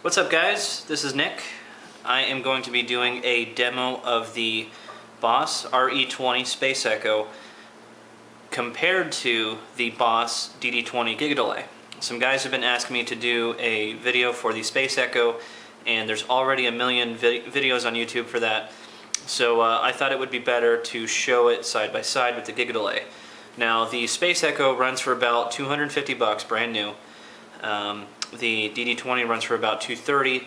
What's up guys, this is Nick. I am going to be doing a demo of the Boss RE-20 Space Echo compared to the Boss DD-20 Giga Delay. Some guys have been asking me to do a video for the Space Echo, and there's already a million videos on YouTube for that. So I thought it would be better to show it side by side with the Giga Delay. Now the Space Echo runs for about $250 brand new. The DD-20 runs for about $230.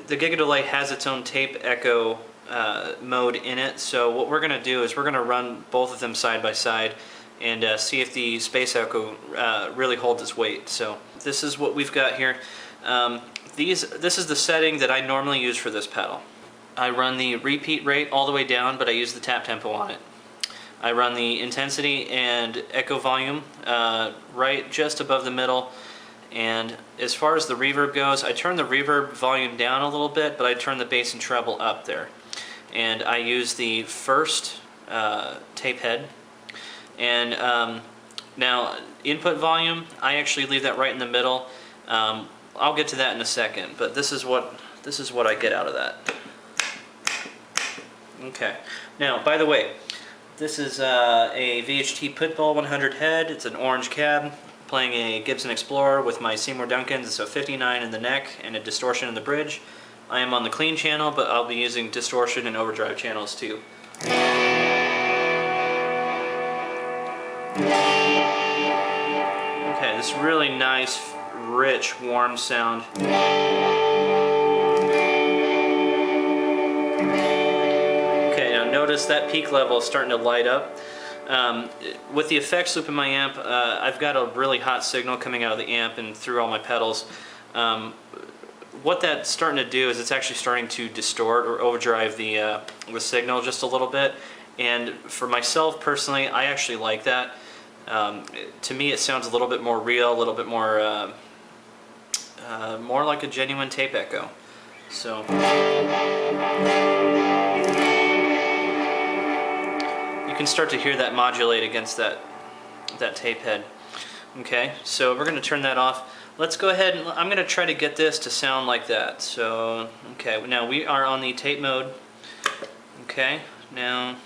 The Giga Delay has its own tape echo mode in it, so what we're going to do is we're going to run both of them side by side and see if the Space Echo really holds its weight. So this is what we've got here. This is the setting that I normally use for this pedal. I run the repeat rate all the way down, but I use the tap tempo on it. I run the intensity and echo volume right just above the middle. And as far as the reverb goes, I turn the reverb volume down a little bit, but I turn the bass and treble up there. And I use the first tape head. And now input volume, I actually leave that right in the middle. I'll get to that in a second, but this is what I get out of that. Okay. Now, by the way, this is a VHT Pitbull 100 head. It's an orange cab. Playing a Gibson Explorer with my Seymour Duncans, so 59 in the neck and a distortion in the bridge. I am on the clean channel, but I'll be using distortion and overdrive channels too. Okay, this really nice, rich, warm sound. Okay, now notice that peak level is starting to light up. With the effects loop in my amp, I've got a really hot signal coming out of the amp and through all my pedals. What that's starting to do is it's actually starting to distort or overdrive the signal just a little bit. And for myself personally, I actually like that. To me, it sounds a little bit more real, a little bit more more like a genuine tape echo. So. You can start to hear that modulate against that tape head. Okay, so we're going to turn that off. Let's go ahead and I'm going to try to get this to sound like that. So, okay, now we are on the tape mode. Okay, now,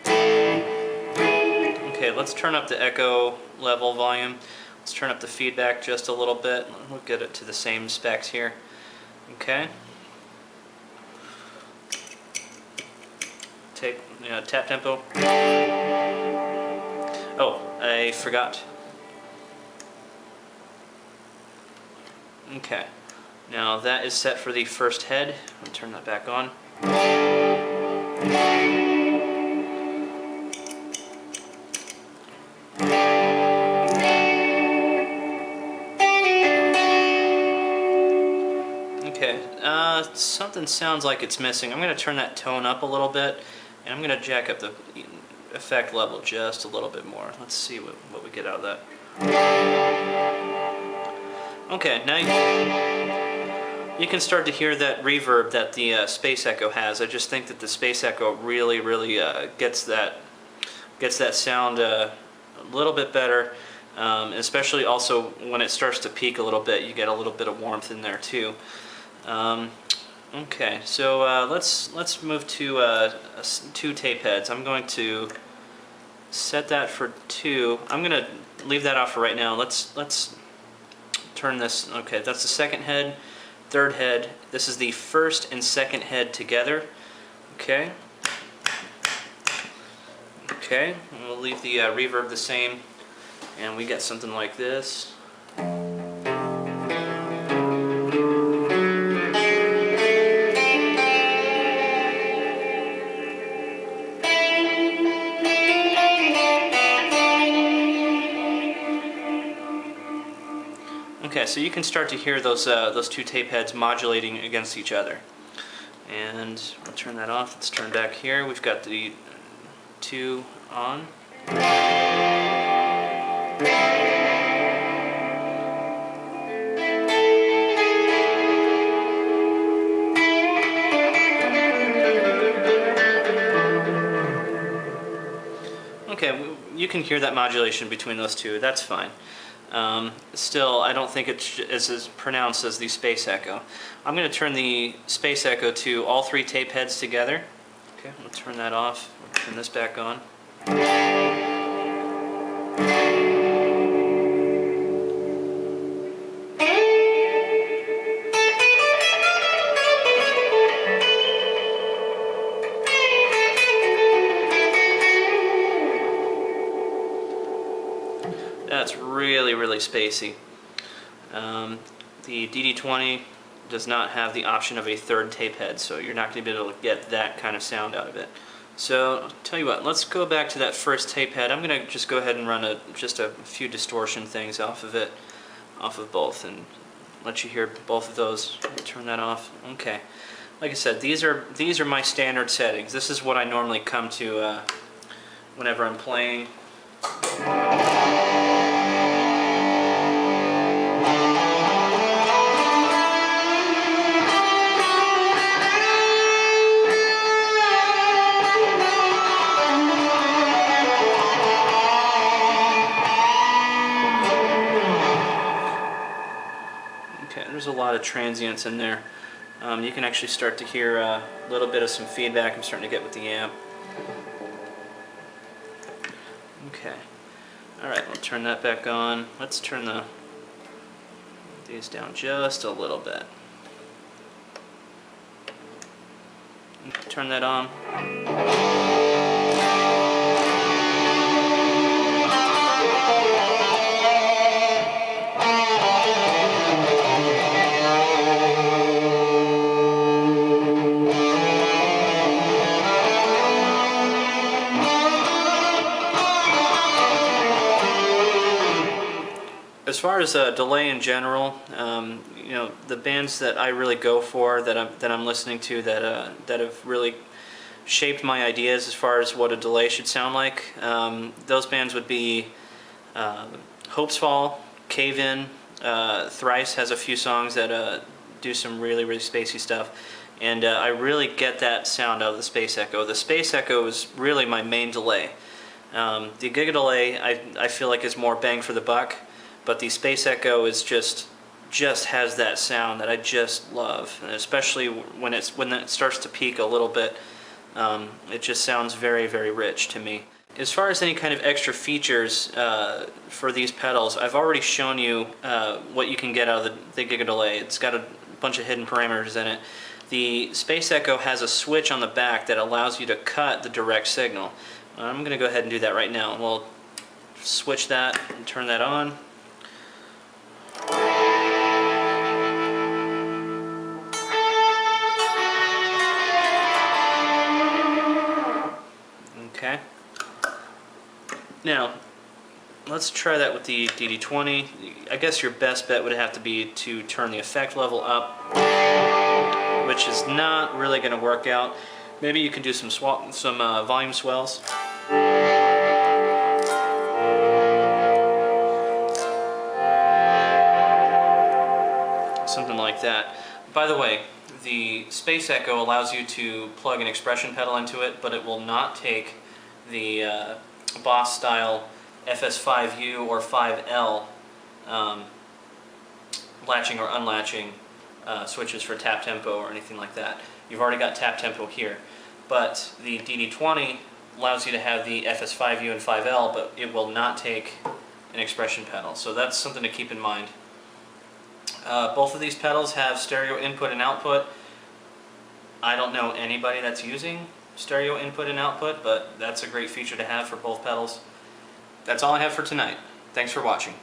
okay, let's turn up the echo level volume. Let's turn up the feedback just a little bit. We'll get it to the same specs here. Okay. Tap tempo. Oh, I forgot. Okay, now that is set for the first head. I'll turn that back on. Okay, something sounds like it's missing. I'm going to turn that tone up a little bit. And I'm going to jack up the effect level just a little bit more. Let's see what we get out of that. Okay, now you can start to hear that reverb that the Space Echo has. I just think that the Space Echo really gets that sound a little bit better. Especially also when it starts to peak a little bit, you get a little bit of warmth in there too. Okay, so let's move to 2 tape heads. I'm going to set that for 2. I'm going to leave that off for right now. Let's turn this. Okay, that's the second head, third head. This is the first and second head together. Okay. Okay, and we'll leave the reverb the same, and we get something like this. Okay, so you can start to hear those 2 tape heads modulating against each other. And I'll turn that off. Let's turn back here. We've got the 2 on. Okay, you can hear that modulation between those two. That's fine. Still, I don't think it's as pronounced as the Space Echo. I'm going to turn the Space Echo to all 3 tape heads together. Okay, I'm going to turn that off, turn this back on. That's really, really spacey. The DD-20 does not have the option of a 3rd tape head, so you're not going to be able to get that kind of sound out of it. So, I'll tell you what, let's go back to that first tape head. I'm going to just go ahead and run just a few distortion things off of it, off of both, and let you hear both of those. Turn that off. Okay. Like I said, these are my standard settings. This is what I normally come to whenever I'm playing. Okay, there's a lot of transients in there. You can actually start to hear a little bit of some feedback I'm starting to get with the amp. Okay. Alright, we'll turn that back on. Let's turn these down just a little bit. Turn that on. As far as delay in general, you know, the bands that I really go for, that I'm listening to, that have really shaped my ideas as far as what a delay should sound like, those bands would be Hope's Fall, Cave In, Thrice has a few songs that do some really, really spacey stuff, and I really get that sound out of the Space Echo. The Space Echo is really my main delay. The Giga Delay I feel like is more bang for the buck. But the Space Echo is just has that sound that I just love, and especially when it starts to peak a little bit, it just sounds very, very rich to me. As far as any kind of extra features for these pedals, I've already shown you what you can get out of the Giga Delay. It's got a bunch of hidden parameters in it. The Space Echo has a switch on the back that allows you to cut the direct signal. I'm going to go ahead and do that right now. We'll switch that and turn that on. Okay. Now, let's try that with the DD-20. I guess your best bet would have to be to turn the effect level up, which is not really going to work out. Maybe you can do some volume swells. Something like that. By the way, the Space Echo allows you to plug an expression pedal into it, but it will not take the Boss style FS5U or 5L latching or unlatching switches for tap tempo or anything like that. You've already got tap tempo here. But the DD-20 allows you to have the FS5U and 5L, but it will not take an expression pedal. So that's something to keep in mind. Both of these pedals have stereo input and output. I don't know anybody that's using stereo input and output, but that's a great feature to have for both pedals. That's all I have for tonight. Thanks for watching.